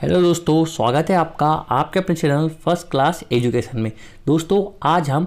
Hello दोस्तों, स्वागत है आपका आपके अपने चैनल फर्स्ट क्लास एजुकेशन में। दोस्तों, आज हम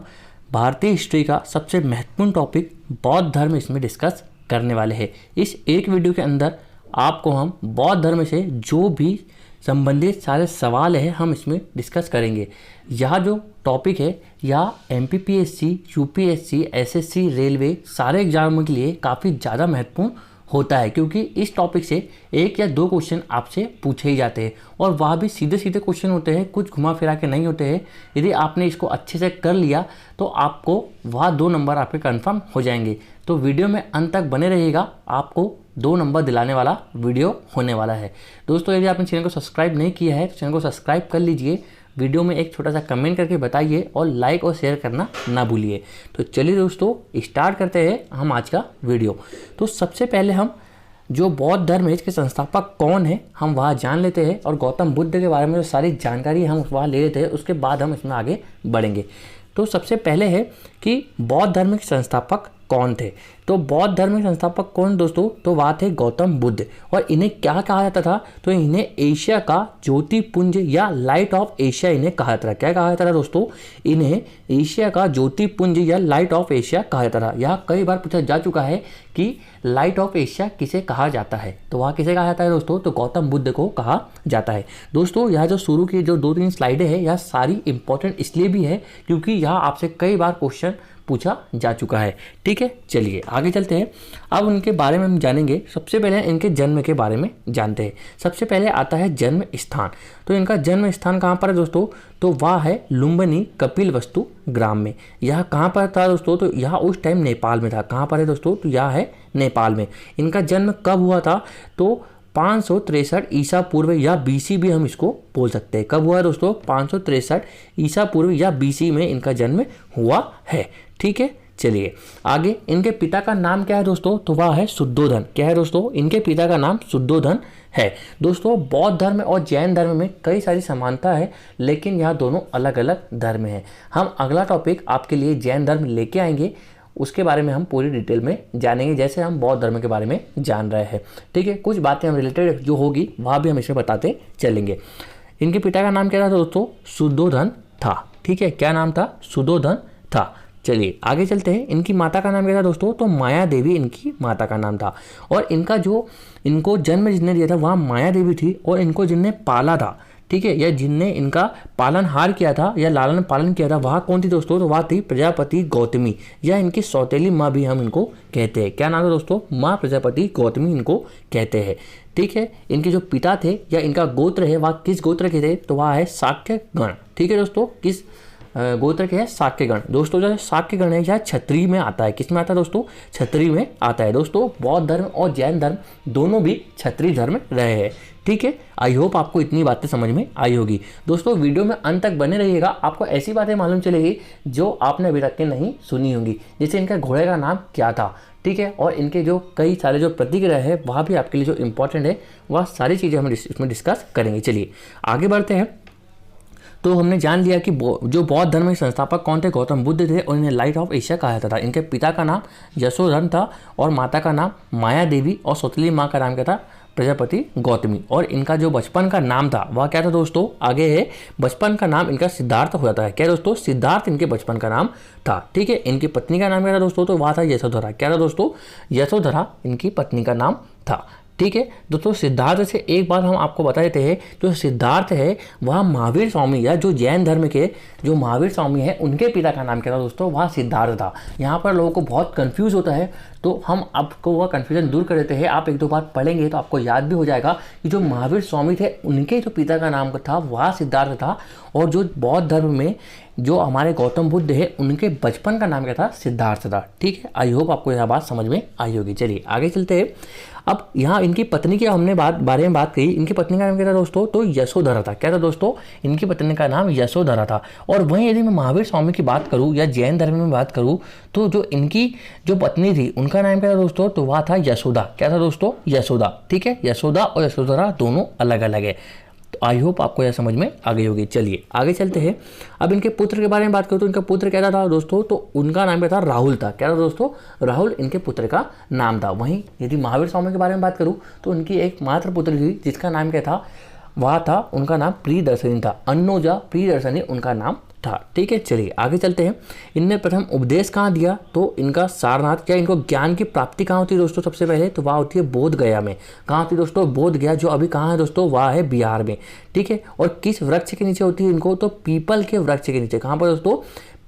भारतीय हिस्ट्री का सबसे महत्वपूर्ण टॉपिक बौद्ध धर्म इसमें डिस्कस करने वाले हैं। इस एक वीडियो के अंदर आपको हम बौद्ध धर्म से जो भी संबंधित सारे सवाल हैं हम इसमें डिस्कस करेंगे। यह जो टॉपिक है यह MPPSC, UPSC, SSC, रेलवे सारे एग्जामों के लिए काफ़ी ज़्यादा महत्वपूर्ण होता है, क्योंकि इस टॉपिक से एक या दो क्वेश्चन आपसे पूछे ही जाते हैं और वह भी सीधे सीधे क्वेश्चन होते हैं, कुछ घुमा फिरा के नहीं होते हैं। यदि आपने इसको अच्छे से कर लिया तो आपको वह 2 नंबर आपके कंफर्म हो जाएंगे। तो वीडियो में अंत तक बने रहिएगा, आपको 2 नंबर दिलाने वाला वीडियो होने वाला है। दोस्तों, यदि आपने चैनल को सब्सक्राइब नहीं किया है तो चैनल को सब्सक्राइब कर लीजिए, वीडियो में एक छोटा सा कमेंट करके बताइए और लाइक और शेयर करना ना भूलिए। तो चलिए दोस्तों, स्टार्ट करते हैं हम आज का वीडियो। तो सबसे पहले हम जो बौद्ध धर्म है इसके संस्थापक कौन है हम वहाँ जान लेते हैं और गौतम बुद्ध के बारे में जो सारी जानकारी हम वहाँ ले लेते हैं, उसके बाद हम इसमें आगे बढ़ेंगे। तो सबसे पहले है कि बौद्ध धर्म के संस्थापक कौन थे। तो बौद्ध धर्म के संस्थापक कौन दोस्तों, तो वह थे गौतम बुद्ध। और इन्हें क्या कहा जाता था, तो इन्हें एशिया का ज्योतिपुंज या लाइट ऑफ एशिया इन्हें कहा जाता था। क्या कहा जाता था दोस्तों, इन्हें एशिया का ज्योतिपुंज या लाइट ऑफ एशिया कहा जाता था। यह कई बार पूछा जा चुका है कि लाइट ऑफ एशिया किसे कहा जाता है, तो वह किसे कहा जाता है दोस्तों, तो गौतम बुद्ध को कहा जाता है। दोस्तों, यह जो शुरू की जो 2-3 स्लाइडें हैं यह सारी इंपॉर्टेंट इसलिए भी है क्योंकि यह आपसे कई बार क्वेश्चन पूछा जा चुका है। ठीक है, चलिए आगे चलते हैं। अब उनके बारे में हम जानेंगे। सबसे पहले इनके जन्म के बारे में जानते हैं। सबसे पहले आता है जन्म स्थान। तो इनका जन्म स्थान कहाँ पर है दोस्तों, तो वह है लुम्बिनी कपिलवस्तु ग्राम में। यह कहाँ पर था दोस्तों, तो यह उस टाइम नेपाल में था। कहाँ पर है दोस्तों, तो यह है नेपाल में। इनका जन्म कब हुआ था, तो 563 ईसा पूर्व या BC भी हम इसको बोल सकते हैं। कब हुआ दोस्तों, 563 ईसा पूर्व या BC में इनका जन्म हुआ है। ठीक है, चलिए आगे। इनके पिता का नाम क्या है दोस्तों, तो वह है शुद्धोधन। क्या है दोस्तों, इनके पिता का नाम शुद्धोधन है। दोस्तों, बौद्ध धर्म और जैन धर्म में कई सारी समानता है, लेकिन यह दोनों अलग अलग धर्म हैं। हम अगला टॉपिक आपके लिए जैन धर्म लेके आएंगे, उसके बारे में हम पूरी डिटेल में जानेंगे, जैसे हम बौद्ध धर्म के बारे में जान रहे हैं। ठीक है, कुछ बातें हम रिलेटेड जो होगी वह भी हम इसमें बताते चलेंगे। इनके पिता का नाम क्या था दोस्तों, शुद्धोधन था। ठीक है, क्या नाम था, शुद्धोधन था। चलिए आगे चलते हैं। इनकी माता का नाम क्या था दोस्तों, तो माया देवी इनकी माता का नाम था। और इनका जो इनको जन्म जिसने दिया था वह माया देवी थी, और इनको जिनने पाला था, ठीक है, या जिनने इनका पालनहार किया था या लालन पालन किया था, वह कौन थी दोस्तों, तो वह थी प्रजापति गौतमी, या इनकी सौतेली माँ भी हम इनको कहते हैं। क्या नाम है दोस्तों, माँ प्रजापति गौतमी इनको कहते हैं। ठीक है, इनके जो पिता थे या इनका गोत्र है वह किस गोत्र के थे, तो वह है शाक्य गण। ठीक है दोस्तों, किस गोत्र के है, शाक्य गण। दोस्तों, जो शाक्य गण है यह क्षत्रिय में आता है। किस में आता है दोस्तों, क्षत्रिय में आता है। दोस्तों, बौद्ध धर्म और जैन धर्म दोनों भी क्षत्रिय धर्म रहे हैं। ठीक है, आई होप आपको इतनी बातें समझ में आई होगी। दोस्तों, वीडियो में अंत तक बने रहिएगा, आपको ऐसी बातें मालूम चलेगी जो आपने अभी तक के नहीं सुनी होंगी। जैसे इनका घोड़े का नाम क्या था, ठीक है, और इनके जो कई सारे जो प्रतिक्रिया है वह भी आपके लिए जो इंपॉर्टेंट है, वह सारी चीज़ें हम इसमें डिस्कस करेंगे। चलिए आगे बढ़ते हैं। तो हमने जान लिया कि जो बौद्ध धर्म के संस्थापक कौन थे, गौतम बुद्ध थे, और इन्हें लाइट ऑफ एशिया कहा जाता था। इनके पिता का नाम यशोधन था और माता का नाम माया देवी, और सौतेली माँ का नाम क्या था, प्रजापति गौतमी। और इनका जो बचपन का नाम था वह क्या था दोस्तों, आगे है, बचपन का नाम इनका सिद्धार्थ हो जाता है। क्या दोस्तों, सिद्धार्थ इनके बचपन का नाम था। ठीक है, इनकी पत्नी का नाम क्या था दोस्तों, तो वह था यशोधरा। क्या था दोस्तों, यशोधरा इनकी पत्नी का नाम था। ठीक है दोस्तों, सिद्धार्थ से एक बात हम आपको बता देते हैं, जो सिद्धार्थ है वह महावीर स्वामी या जो जैन धर्म के जो महावीर स्वामी है उनके पिता का नाम क्या था दोस्तों, वह सिद्धार्थ था। यहाँ पर लोगों को बहुत कंफ्यूज होता है, तो हम आपको वह कन्फ्यूजन दूर कर देते हैं। आप 1-2 बार पढ़ेंगे तो आपको याद भी हो जाएगा कि जो महावीर स्वामी थे उनके जो पिता का नाम था वह सिद्धार्थ था, और जो बौद्ध धर्म में जो हमारे गौतम बुद्ध है उनके बचपन का नाम क्या था, सिद्धार्थ था। ठीक है, आई होप आपको यह बात समझ में आई होगी। चलिए आगे चलते हैं। अब यहाँ इनकी पत्नी की हमने बारे में बात कही। इनकी पत्नी का नाम क्या था दोस्तों, तो यशोधरा था। क्या था दोस्तों, इनकी पत्नी का नाम यशोधरा था। और वहीं यदि मैं महावीर स्वामी की बात करूँ या जैन धर्म में बात करूँ, तो जो इनकी जो पत्नी थी उनका नाम क्या था दोस्तों, तो वह था यशोदा। क्या था दोस्तों, यशोदा। ठीक है, यशोदा और यशोधरा दोनों अलग अलग है। तो आई होप आपको यह समझ में आ गई होगी। चलिए आगे चलते हैं। अब इनके पुत्र के बारे में बात करूँ तो इनका पुत्र क्या था दोस्तों, तो उनका नाम क्या था, राहुल था। क्या था दोस्तों, राहुल इनके पुत्र का नाम था। वहीं यदि महावीर स्वामी के बारे में बात करूँ तो उनकी एक मात्र पुत्री थी जिसका नाम क्या था, वहाँ था, उनका नाम प्रियदर्शनी था, अन्नोजा प्रियदर्शनी उनका नाम था। ठीक है, चलिए आगे चलते हैं। इनने प्रथम उपदेश कहाँ दिया, तो इनका सारनाथ, क्या इनको ज्ञान की प्राप्ति कहाँ होती है दोस्तों, सबसे पहले तो वह होती है बोध गया में। कहाँ होती है दोस्तों, बोध गया, जो अभी कहाँ है दोस्तों, वह है बिहार में। ठीक है, और किस वृक्ष के नीचे होती है इनको, तो पीपल के वृक्ष के नीचे। कहाँ पर दोस्तों,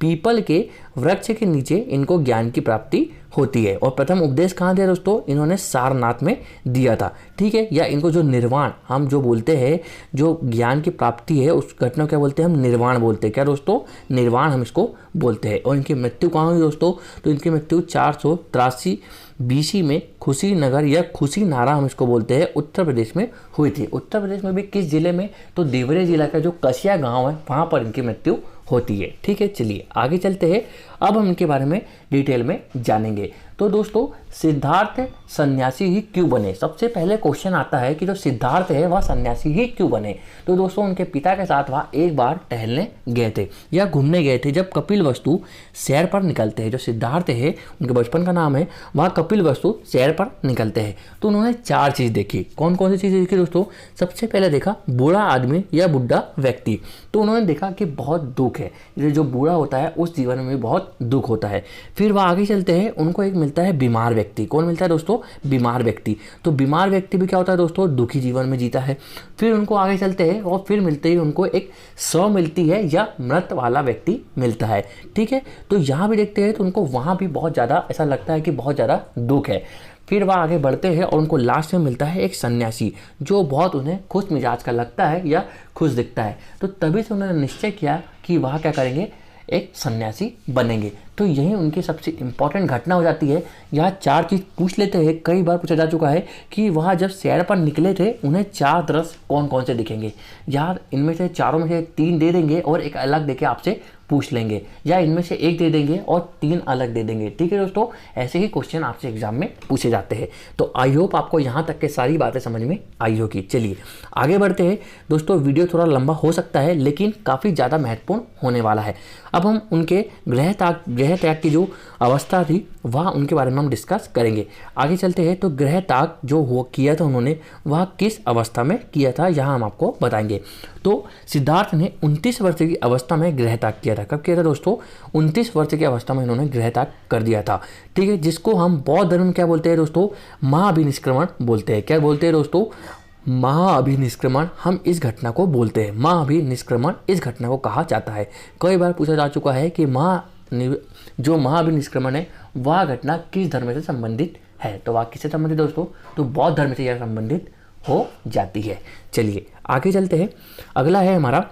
पीपल के वृक्ष के नीचे इनको ज्ञान की प्राप्ति होती है। और प्रथम उपदेश कहाँ दिया दोस्तों, इन्होंने सारनाथ में दिया था। ठीक है, या इनको जो निर्वाण हम जो बोलते हैं, जो ज्ञान की प्राप्ति है उस घटना को क्या बोलते हैं, हम निर्वाण बोलते हैं। क्या दोस्तों, निर्वाण हम इसको बोलते हैं। और इनकी मृत्यु कहाँ हुई दोस्तों, तो इनकी मृत्यु 483 BC में खुशीनगर या खुशीनारा हम इसको बोलते हैं, उत्तर प्रदेश में हुई थी। उत्तर प्रदेश में भी किस जिले में, तो देवरिया जिला का जो कसिया गाँव है वहाँ पर इनकी मृत्यु होती है। ठीक है, चलिए आगे चलते हैं। अब हम इनके बारे में डिटेल में जानेंगे। तो दोस्तों, सिद्धार्थ सन्यासी ही क्यों बने, सबसे पहले क्वेश्चन आता है कि जो सिद्धार्थ है वह सन्यासी ही क्यों बने। तो दोस्तों, उनके पिता के साथ वह एक बार टहलने गए थे या घूमने गए थे। जब कपिलवस्तु सैर पर निकलते हैं, जो सिद्धार्थ है उनके बचपन का नाम है, वह कपिलवस्तु सैर पर निकलते हैं, तो उन्होंने 4 चीज़ देखी। कौन कौन सी चीज़ें देखी दोस्तों, सबसे पहले देखा बूढ़ा आदमी या बुढ़ा व्यक्ति। तो उन्होंने देखा कि बहुत दुख है, जो बूढ़ा होता है उस जीवन में भी बहुत दुख होता है। फिर वह आगे चलते हैं, उनको एक मिलता है बीमार व्यक्ति। कौन मिलता है दोस्तों, बीमार व्यक्ति। तो बीमार व्यक्ति भी क्या होता है दोस्तों, दुखी जीवन में जीता है। फिर उनको आगे चलते हैं और फिर मिलते ही उनको एक शव मिलती है या मृत वाला व्यक्ति मिलता है। ठीक है, तो यहाँ भी देखते हैं तो उनको वहाँ भी बहुत ज़्यादा ऐसा लगता है कि बहुत ज़्यादा दुख है। फिर वह आगे बढ़ते हैं और उनको लास्ट में मिलता है एक सन्यासी, जो बहुत उन्हें खुश मिजाज का लगता है या खुश दिखता है। तो तभी से उन्होंने निश्चय किया कि वह क्या करेंगे, एक सन्यासी बनेंगे। तो यही उनकी सबसे इम्पॉर्टेंट घटना हो जाती है। यहाँ 4 चीज़ पूछ लेते हैं, कई बार पूछा जा चुका है कि वह जब सैर पर निकले थे उन्हें 4 दृश्य कौन कौन से दिखेंगे। यार इनमें से चारों में से 3 दे देंगे और एक अलग देके आपसे पूछ लेंगे, या इनमें से 1 दे देंगे और 3 अलग दे देंगे। ठीक है दोस्तों, ऐसे ही क्वेश्चन आपसे एग्जाम में पूछे जाते हैं। तो आई होप आपको यहाँ तक के सारी बातें समझ में आई होगी। चलिए आगे बढ़ते हैं दोस्तों। वीडियो थोड़ा लंबा हो सकता है लेकिन काफ़ी ज़्यादा महत्वपूर्ण होने वाला है। अब हम उनके गृह त्याग की जो अवस्था थी वह उनके बारे में हम डिस्कस करेंगे। आगे चलते हैं। तो गृह त्याग जो हुआ किया था उन्होंने, वह किस अवस्था में किया था, यहाँ हम आपको बताएंगे। तो सिद्धार्थ ने 29 वर्ष की अवस्था में गृह त्याग किया था। कब किया था दोस्तों, 29 वर्ष की अवस्था में इन्होंने गृह त्याग कर दिया था। ठीक है, जिसको हम बौद्ध धर्म में क्या बोलते हैं दोस्तों, महाअभिनिष्क्रमण बोलते हैं। क्या बोलते हैं दोस्तों, महाअभिनिष्क्रमण हम इस घटना को बोलते हैं। महाअभिनिष्क्रमण इस घटना को कहा जाता है। कई बार पूछा जा चुका है कि जो महाअभिनिष्क्रमण है वह घटना किस धर्म से संबंधित है। तो वह किससे संबंधित दोस्तों, तो बौद्ध धर्म से यह संबंधित हो जाती है। चलिए आगे चलते हैं। अगला है हमारा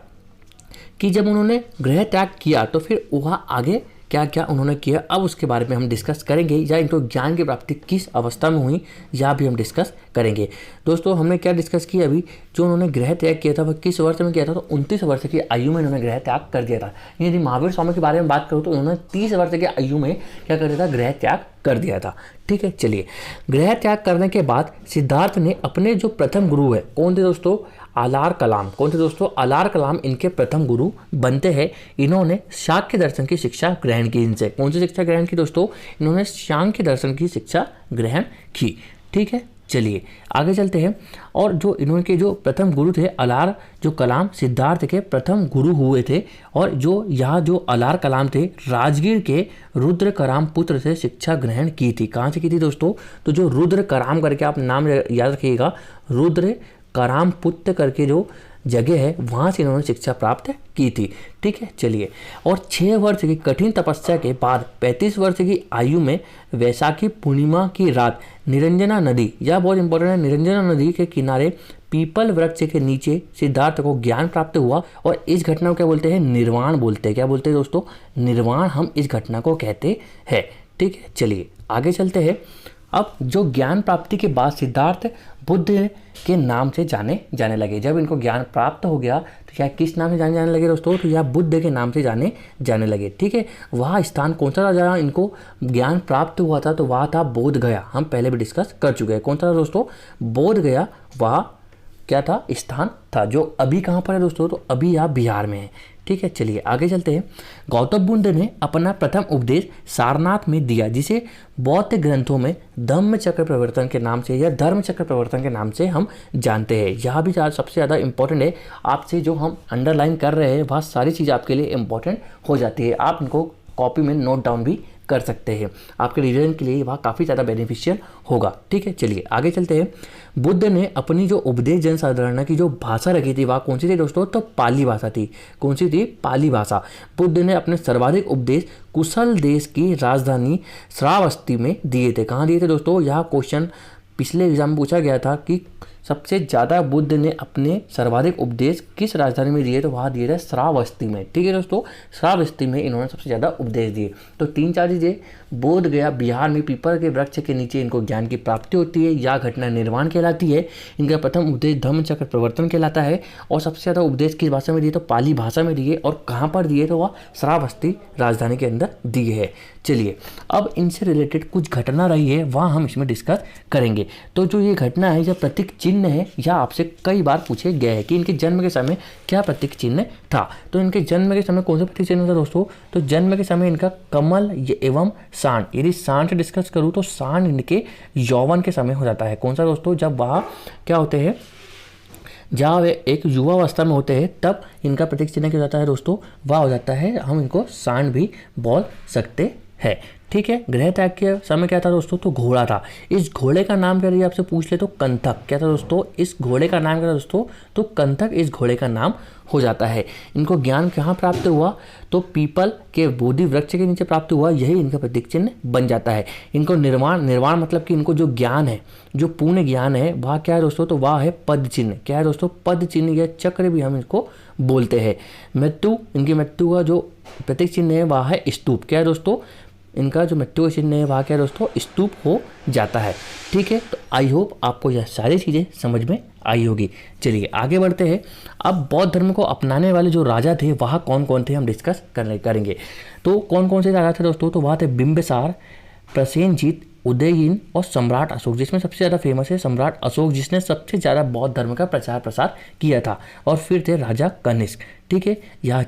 कि जब उन्होंने गृह त्याग किया तो फिर वह आगे क्या क्या उन्होंने किया, अब उसके बारे में हम डिस्कस करेंगे। या इनको ज्ञान की प्राप्ति किस अवस्था में हुई या भी हम डिस्कस करेंगे। दोस्तों हमने क्या डिस्कस किया अभी, जो उन्होंने गृह त्याग किया था वह किस वर्ष में किया था, तो 29 वर्ष की आयु में इन्होंने गृह त्याग कर दिया था। यदि महावीर स्वामी के बारे में बात करूँ तो उन्होंने 30 वर्ष की आयु में क्या कर दिया था, गृह त्याग कर दिया था। ठीक है, चलिए गृह त्याग करने के बाद सिद्धार्थ ने अपने जो प्रथम गुरु है, कौन थे दोस्तों, आलार कलाम। कौन थे दोस्तों, आलार कलाम इनके प्रथम गुरु बनते हैं। इन्होंने सांख्य दर्शन की शिक्षा ग्रहण की इनसे। कौन सी शिक्षा ग्रहण की दोस्तों, इन्होंने सांख्य दर्शन की शिक्षा ग्रहण की। ठीक है, चलिए आगे चलते हैं। और जो इन्होंने जो प्रथम गुरु थे आलार जो कलाम, सिद्धार्थ के प्रथम गुरु हुए थे। और जो यहाँ जो आलार कलाम थे राजगीर के रुद्र कराम पुत्र से शिक्षा ग्रहण की थी। कहाँ से की थी दोस्तों, तो जो रुद्र कराम करके आप नाम याद रखिएगा, रुद्र कराम पुत्र करके जो जगह है वहाँ से इन्होंने शिक्षा प्राप्त की थी। ठीक है, चलिए। और 6 वर्ष की कठिन तपस्या के बाद 35 वर्ष की आयु में वैशाखी पूर्णिमा की रात निरंजना नदी, यह बहुत इंपॉर्टेंट है, निरंजना नदी के किनारे पीपल वृक्ष के नीचे सिद्धार्थ को ज्ञान प्राप्त हुआ। और इस घटना को क्या बोलते हैं, निर्वाण बोलते हैं। क्या बोलते हैं दोस्तों, निर्वाण हम इस घटना को कहते हैं। ठीक है, चलिए आगे चलते हैं। अब जो ज्ञान प्राप्ति के बाद सिद्धार्थ बुद्ध के नाम से जाने लगे। जब इनको ज्ञान प्राप्त हो गया तो क्या किस नाम से जाने लगे दोस्तों, तो यह बुद्ध के नाम से जाने लगे। ठीक है, वह स्थान कौन सा था जहाँ इनको ज्ञान प्राप्त हुआ था, तो वह था बोध गया। हम पहले भी डिस्कस कर चुके हैं। कौन सा था दोस्तों, बोध गया। वह क्या था, स्थान था, जो अभी कहाँ पर है दोस्तों, तो अभी यह बिहार में है। ठीक है, चलिए आगे चलते हैं। गौतम बुद्ध ने अपना प्रथम उपदेश सारनाथ में दिया, जिसे बौद्ध ग्रंथों में धम्म चक्र प्रवर्तन के नाम से या धर्म चक्र प्रवर्तन के नाम से हम जानते हैं। यह भी सबसे ज़्यादा इंपॉर्टेंट है, आपसे जो हम अंडरलाइन कर रहे हैं वह सारी चीज़ आपके लिए इंपॉर्टेंट हो जाती है। आप इनको कॉपी में नोट डाउन भी कर सकते हैं, आपके रिवीजन के लिए वह काफ़ी ज़्यादा बेनिफिशियल होगा। ठीक है, चलिए आगे चलते हैं। बुद्ध ने अपनी जो उपदेश जनसाधारण की जो भाषा रखी थी वह कौन सी थी दोस्तों? तो पाली भाषा थी। कौन सी थी? पाली भाषा। बुद्ध ने अपने सर्वाधिक उपदेश कुशल देश की राजधानी श्रावस्ती में दिए थे। कहाँ दिए थे दोस्तों? यह क्वेश्चन पिछले एग्जाम में पूछा गया था कि सबसे ज़्यादा बुद्ध ने अपने सर्वाधिक उपदेश किस राजधानी में दिए, तो वहाँ दिए थे श्रावस्ती में। ठीक है दोस्तों, श्रावस्ती में इन्होंने सबसे ज़्यादा उपदेश दिए। तो 3-4 चीज़ें, बोध गया बिहार में पीपल के वृक्ष के नीचे इनको ज्ञान की प्राप्ति होती है, या घटना निर्वाण कहलाती है। इनका प्रथम उपदेश धम्म चक्र प्रवर्तन कहलाता है। और सबसे ज़्यादा उपदेश किस भाषा में दिए? तो पाली भाषा में दिए। और कहाँ पर दिए? तो वह श्रावस्ती राजधानी के अंदर दिए है। चलिए अब इनसे रिलेटेड कुछ घटना रही है वहाँ हम इसमें डिस्कस करेंगे। तो जो ये घटना है, यह प्रतीक चिन्ह है, यह आपसे कई बार पूछे गए हैं कि इनके जन्म के समय क्या प्रतीक चिन्ह था। तो इनके जन्म के समय कौन सा प्रतीक चिन्ह था दोस्तों? तो जन्म के समय इनका कमल एवं सांड। यदि सांड से डिस्कस करूँ तो सांड इनके यौवन के समय हो जाता है। कौन सा दोस्तों? जब वह क्या होते हैं, जहाँ वे एक युवा अवस्था में होते हैं तब इनका प्रतीक चिन्ह क्या हो जाता है दोस्तों? वह हो जाता है, हम इनको सांड भी बोल सकते हैं। ठीक है, गृह त्याग के समय क्या था दोस्तों? तो घोड़ा था। इस घोड़े का नाम क्या, आपसे पूछ ले तो कंथक। क्या था दोस्तों? इस घोड़े का नाम क्या था दोस्तों? तो कंथक इस घोड़े का नाम हो जाता है। इनको ज्ञान कहाँ प्राप्त हुआ? तो पीपल के बोधि वृक्ष के नीचे प्राप्त हुआ, यही इनका प्रतीक चिन्ह बन जाता है। इनको निर्वाण मतलब कि इनको जो ज्ञान है, जो पूर्ण ज्ञान है, वह क्या है दोस्तों? तो वह है पद चिन्ह। क्या है दोस्तों? पद चिन्ह या चक्र भी हम इसको बोलते हैं। मृत्यु, इनकी मृत्यु का जो प्रतीक चिन्ह है वह है स्तूप। क्या है दोस्तों? इनका जो मृत्यु का चिन्ह है वह क्या है दोस्तों? स्तूप हो जाता है। ठीक है, तो आई होप आपको यह सारी चीज़ें समझ में आई होगी। चलिए आगे बढ़ते हैं। अब बौद्ध धर्म को अपनाने वाले जो राजा थे वह कौन कौन थे हम डिस्कस करेंगे। तो कौन कौन से राजा थे दोस्तों? तो वह थे बिंबिसार, प्रसेनजीत, उदयन और सम्राट अशोक, जिसमें सबसे ज़्यादा फेमस है सम्राट अशोक, जिसने सबसे ज़्यादा बौद्ध धर्म का प्रचार प्रसार किया था। और फिर थे राजा कनिष्क। ठीक है, यह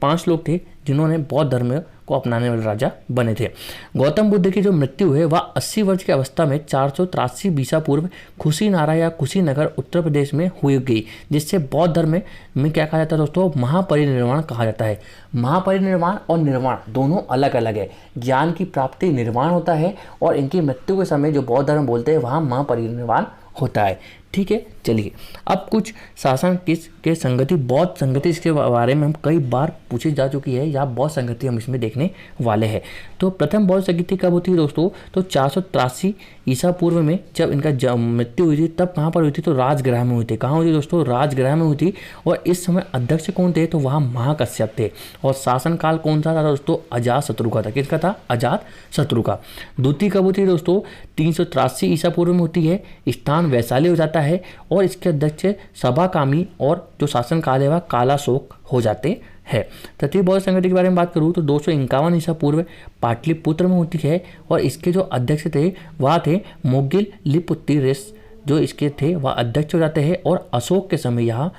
5 लोग थे जिन्होंने बौद्ध धर्म को अपनाने वाले राजा बने थे। गौतम बुद्ध की जो मृत्यु है वह 80 वर्ष की अवस्था में 483 बीसा पूर्व कुशीनारा या कुशीनगर उत्तर प्रदेश में हुई गई, जिससे बौद्ध धर्म में क्या कहा जाता है दोस्तों? महापरिनिर्वाण कहा जाता है। महापरिनिर्वाण और निर्वाण दोनों अलग अलग है। ज्ञान की प्राप्ति निर्वाण होता है और इनकी मृत्यु के समय जो बौद्ध धर्म बोलते हैं वहाँ महापरिनिर्वाण होता है। ठीक है, चलिए अब कुछ शासन के संगति, बौद्ध संगति, इसके बारे में हम कई बार पूछी जा चुकी है, या बौद्ध संगति हम इसमें देखने वाले हैं। तो प्रथम बौद्ध संगति कब होती है दोस्तों? तो 483 ईसा पूर्व में जब इनका मृत्यु हुई थी तब कहाँ पर हुई थी? तो राजगृह में हुई थी। कहाँ हुई थी दोस्तों? राजगृह में हुई थी। और इस समय अध्यक्ष कौन थे? तो वहाँ महाकश्यप थे। और शासनकाल कौन सा था दोस्तों? अजात शत्रु का था। किसका था? अजात शत्रु का। द्वितीय कब होती है दोस्तों? 383 ईसा पूर्व में होती है। स्थान वैशाली हो जाता है और इसके अध्यक्ष सभाकामी, और जो शासनकाल है वह कालाशोक हो जाते हैं। तृतीय बौद्ध संगति के बारे में बात करूँ तो 251 ईसा पूर्व पाटलिपुत्र में होती है। और इसके जो अध्यक्ष थे वह थे मोगिल लिपुत्तिरेस, जो इसके थे वह अध्यक्ष हो जाते हैं। और अशोक के समय यहाँ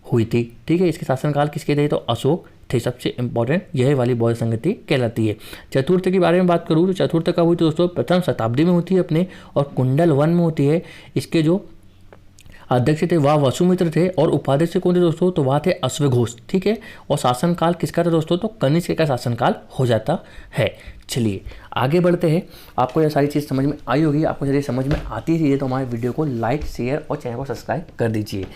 हुई थी। ठीक है, इसके शासनकाल किसके थे? तो अशोक थे। सबसे इंपॉर्टेंट यह वाली बौद्ध संगति कहलाती है। चतुर्थ के बारे में बात करूँ तो चतुर्थ कब हुई थी दोस्तों? प्रथम शताब्दी में होती है अपने, और कुंडल 1 में होती है। इसके जो अध्यक्ष थे वह वसुमित्र थे। और उपाध्यक्ष कौन थे दोस्तों? तो वह थे अश्वघोष। ठीक है, और शासनकाल किसका था दोस्तों? तो कनिष्क का शासनकाल हो जाता है। चलिए आगे बढ़ते हैं। आपको यह सारी चीज़ समझ में आई होगी। आपको यदि समझ में आती है तो हमारे वीडियो को लाइक, शेयर और चैनल को सब्सक्राइब कर दीजिए।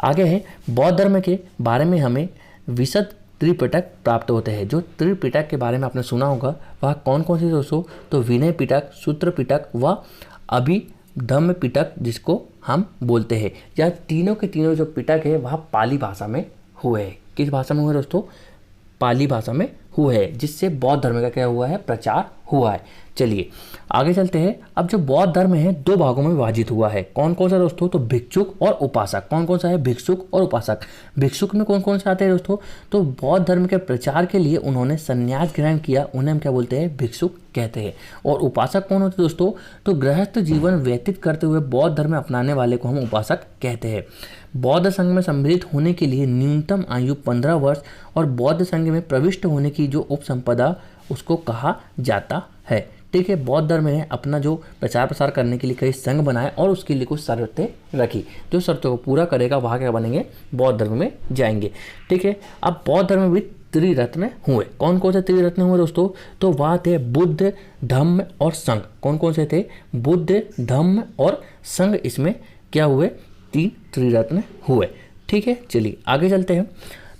आगे है बौद्ध धर्म के बारे में हमें विशद त्रिपिटक प्राप्त होते हैं। जो त्रिपिटक के बारे में आपने सुना होगा वह कौन कौन से दोस्तों? तो विनय पिटक, सूत्र पिटक व अभिधम्म पिटक जिसको हम बोलते हैं। यह तीनों के तीनों जो पिटक है वह पाली भाषा में हुए हैं। किस भाषा में हुए दोस्तों? पाली भाषा में हुए हैं, जिससे बौद्ध धर्म का क्या हुआ है? प्रचार हुआ है। चलिए आगे चलते हैं। अब जो बौद्ध धर्म है 2 भागों में विभाजित हुआ है। कौन कौन सा दोस्तों? तो भिक्षुक और उपासक। कौन कौन सा है? भिक्षुक और उपासक। भिक्षुक में कौन कौन से आते हैं दोस्तों? तो बौद्ध धर्म के प्रचार के लिए उन्होंने संन्यास ग्रहण किया, उन्हें हम क्या बोलते हैं? भिक्षुक कहते हैं। और उपासक कौन होते दोस्तों? तो गृहस्थ जीवन व्यतीत करते हुए बौद्ध धर्म अपनाने वाले को हम उपासक कहते हैं। बौद्ध संघ में सम्मिलित होने के लिए न्यूनतम आयु 15 वर्ष और बौद्ध संघ में प्रविष्ट होने की जो उपसंपदा उसको कहा जाता है। ठीक है, बौद्ध धर्म ने अपना जो प्रचार प्रसार करने के लिए कई संघ बनाए और उसके लिए कुछ शर्तें रखी। जो शर्तों को पूरा करेगा वहाँ क्या बनेंगे, बौद्ध धर्म में जाएंगे। ठीक है, अब बौद्ध धर्म में त्रिरत्न हुए। कौन कौन से त्रिरत्न हुए दोस्तों, तो वह थे बुद्ध, धम्म और संघ। कौन कौन से थे, बुद्ध, धम्म और संघ। इसमें क्या हुए, 3 त्रिरत्न हुए। ठीक है, चलिए आगे चलते हैं।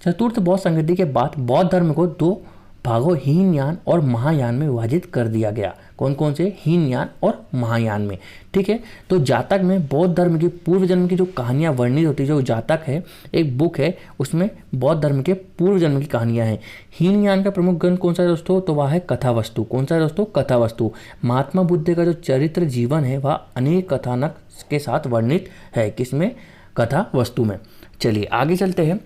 चतुर्थ बौद्ध संगति के बाद बौद्ध धर्म को 2 भागों हीनयान और महायान में विभाजित कर दिया गया। कौन कौन से, हीनयान और महायान में। ठीक है, तो जातक में बौद्ध धर्म की पूर्व जन्म की जो कहानियां वर्णित होती है, जो जातक है एक बुक है, उसमें बौद्ध धर्म के पूर्व जन्म की कहानियां हैं। हीनयान का प्रमुख ग्रंथ कौन सा है दोस्तों, तो वह है कथा वस्तु। कौन सा है दोस्तों, कथा वस्तु। महात्मा बुद्ध का जो चरित्र जीवन है वह अनेक कथानक के साथ वर्णित है। किसमें, कथा वस्तु में। चलिए आगे चलते हैं।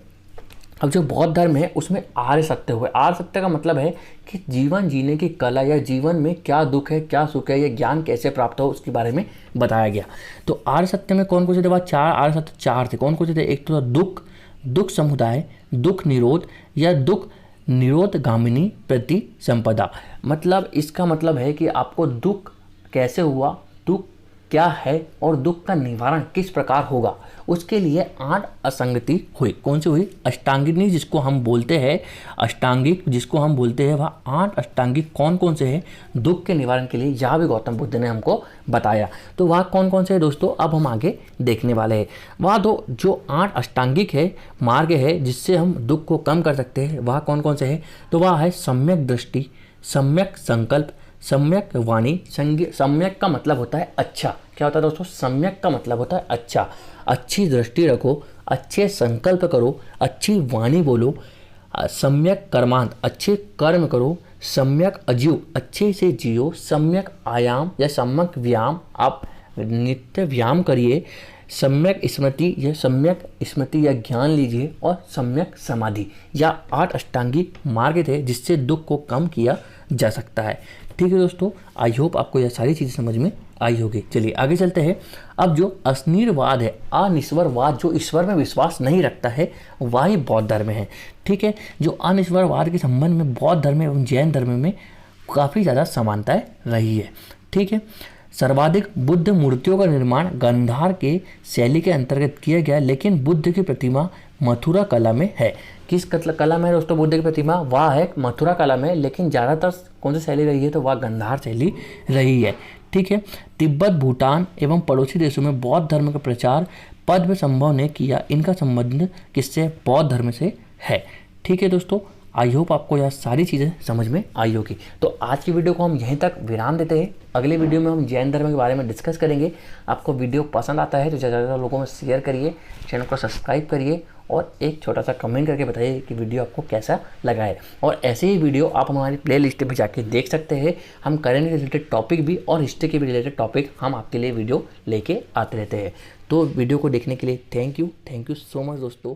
अब जो बौद्ध धर्म है उसमें आर्य सत्य हुए। आर्य सत्य का मतलब है कि जीवन जीने की कला या जीवन में क्या दुख है क्या सुख है, ये ज्ञान कैसे प्राप्त हो उसके बारे में बताया गया। तो आर्य सत्य में कौन कौन से थे, 4 आर्य सत्य 4 थे। कौन कौन से थे, एक तो दुख, दुख समुदाय, दुख निरोध या दुख निरोधगामिनी प्रति संपदा। मतलब इसका मतलब है कि आपको दुख कैसे हुआ, दुख क्या है और दुख का निवारण किस प्रकार होगा, उसके लिए 8 असंगति हुई। कौन सी हुई, अष्टांगिनी जिसको हम बोलते हैं, अष्टांगिक जिसको हम बोलते हैं, वह 8 अष्टांगिक कौन कौन से हैं दुख के निवारण के लिए, यह भी गौतम बुद्ध ने हमको बताया। तो वह कौन कौन से है दोस्तों, अब हम आगे देखने वाले हैं। वह दो जो 8 अष्टांगिक है मार्ग है जिससे हम दुख को कम कर सकते हैं, वह कौन कौन से है, तो वह है सम्यक दृष्टि, सम्यक संकल्प, सम्यक वाणी। सम्यक का मतलब होता है अच्छा। क्या होता है दोस्तों, सम्यक का मतलब होता है अच्छा। अच्छी दृष्टि रखो, अच्छे संकल्प करो, अच्छी वाणी बोलो, सम्यक कर्मांत अच्छे कर्म करो, सम्यक अजीव अच्छे से जियो, सम्यक आयाम या सम्यक व्यायाम आप नित्य व्यायाम करिए, सम्यक स्मृति या सम्यक स्मृति या ज्ञान लीजिए, और सम्यक समाधि। या 8 अष्टांगिक मार्ग थे जिससे दुख को कम किया जा सकता है। ठीक है दोस्तों, आई होप आपको यह सारी चीज़ें समझ में आई होगी। चलिए आगे चलते हैं। अब जो असनीरवाद है, अनिश्वरवाद, जो ईश्वर में विश्वास नहीं रखता है, वही बौद्ध धर्म है। ठीक है, जो अनिश्वरवाद के संबंध में बौद्ध धर्म एवं जैन धर्म में काफ़ी ज़्यादा समानताएं रही है। ठीक है, सर्वाधिक बुद्ध मूर्तियों का निर्माण गांधार के शैली के अंतर्गत किया गया, लेकिन बुद्ध की प्रतिमा मथुरा कला में है। किस कला में है दोस्तों बुद्ध की प्रतिमा, वह है मथुरा कला में, लेकिन ज़्यादातर कौन सी शैली रही है, तो वह गांधार शैली रही है। ठीक है, तिब्बत, भूटान एवं पड़ोसी देशों में बौद्ध धर्म का प्रचार पद्म संभव ने किया। इनका संबंध किससे, बौद्ध धर्म से है। ठीक है दोस्तों, आई होप आपको यह सारी चीज़ें समझ में आई होगी। तो आज की वीडियो को हम यहीं तक विराम देते हैं। अगले वीडियो में हम जैन धर्म के बारे में डिस्कस करेंगे। आपको वीडियो पसंद आता है तो ज़्यादा लोगों में शेयर करिए, चैनल को सब्सक्राइब करिए और एक छोटा सा कमेंट करके बताइए कि वीडियो आपको कैसा लगा है। और ऐसे ही वीडियो आप हमारी प्ले लिस्ट पर जाके देख सकते हैं। हम करेंट रिलेटेड टॉपिक भी और हिस्ट्री के भी रिलेटेड टॉपिक हम आपके लिए वीडियो लेके आते रहते हैं। तो वीडियो को देखने के लिए थैंक यू सो मच दोस्तों।